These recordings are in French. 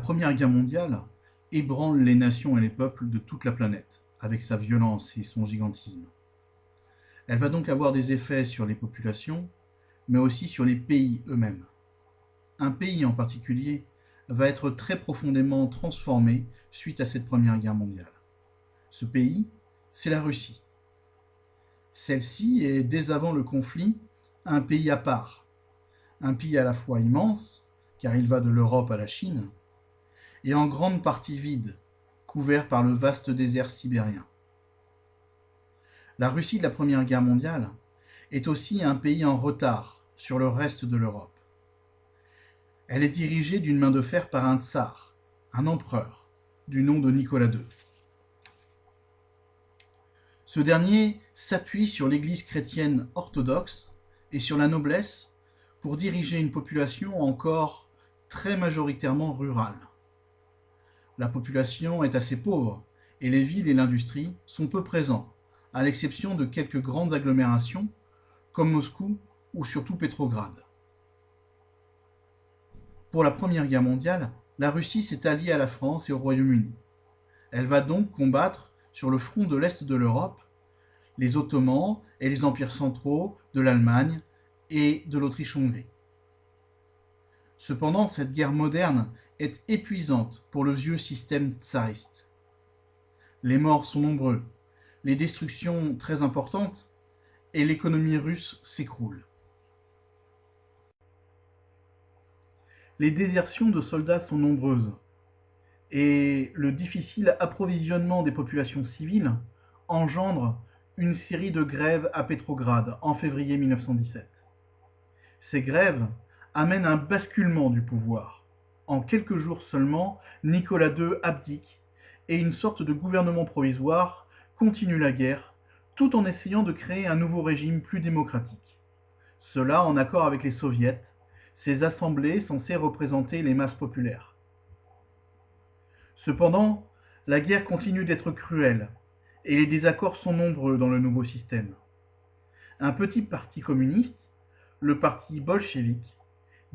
Première Guerre mondiale ébranle les nations et les peuples de toute la planète, avec sa violence et son gigantisme. Elle va donc avoir des effets sur les populations, mais aussi sur les pays eux-mêmes. Un pays en particulier va être très profondément transformé suite à cette Première Guerre mondiale. Ce pays, c'est la Russie. Celle-ci est, dès avant le conflit, un pays à part, un pays à la fois immense, car il va de l'Europe à la Chine, et en grande partie vide, couvert par le vaste désert sibérien. La Russie de la Première Guerre mondiale est aussi un pays en retard sur le reste de l'Europe. Elle est dirigée d'une main de fer par un tsar, un empereur, du nom de Nicolas II. Ce dernier s'appuie sur l'Église chrétienne orthodoxe et sur la noblesse pour diriger une population encore très majoritairement rurale. La population est assez pauvre et les villes et l'industrie sont peu présents, à l'exception de quelques grandes agglomérations comme Moscou ou surtout Pétrograd. Pour la Première Guerre mondiale, la Russie s'est alliée à la France et au Royaume-Uni. Elle va donc combattre sur le front de l'Est de l'Europe les Ottomans et les empires centraux de l'Allemagne et de l'Autriche-Hongrie. Cependant, cette guerre moderne est épuisante pour le vieux système tsariste. Les morts sont nombreux, les destructions très importantes, et l'économie russe s'écroule. Les désertions de soldats sont nombreuses, et le difficile approvisionnement des populations civiles engendre une série de grèves à Pétrograd en février 1917. Ces grèves amènent un basculement du pouvoir. En quelques jours seulement, Nicolas II abdique et une sorte de gouvernement provisoire continue la guerre tout en essayant de créer un nouveau régime plus démocratique. Cela en accord avec les soviets, ces assemblées censées représenter les masses populaires. Cependant, la guerre continue d'être cruelle et les désaccords sont nombreux dans le nouveau système. Un petit parti communiste, le parti bolchevique,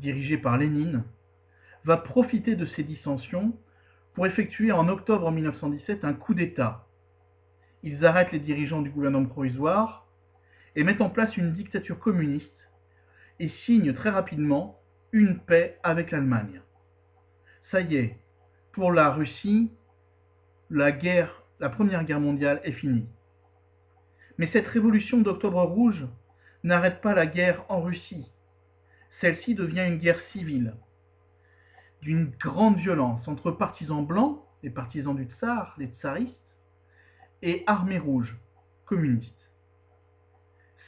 dirigé par Lénine, va profiter de ces dissensions pour effectuer en octobre 1917 un coup d'État. Ils arrêtent les dirigeants du gouvernement provisoire et mettent en place une dictature communiste et signent très rapidement une paix avec l'Allemagne. Ça y est, pour la Russie, la Première Guerre mondiale est finie. Mais cette révolution d'Octobre rouge n'arrête pas la guerre en Russie. Celle-ci devient une guerre civile, d'une grande violence entre partisans blancs, les partisans du tsar, les tsaristes, et armée rouge, communistes.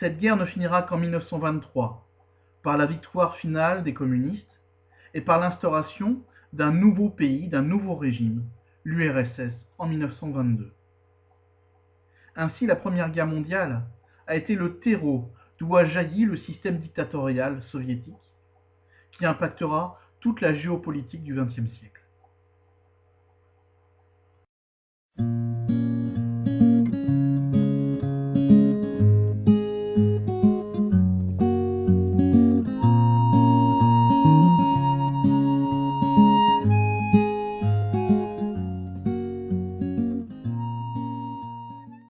Cette guerre ne finira qu'en 1923, par la victoire finale des communistes et par l'instauration d'un nouveau pays, d'un nouveau régime, l'URSS, en 1922. Ainsi, la Première Guerre mondiale a été le terreau d'où a jailli le système dictatorial soviétique, qui impactera toute la géopolitique du XXe siècle.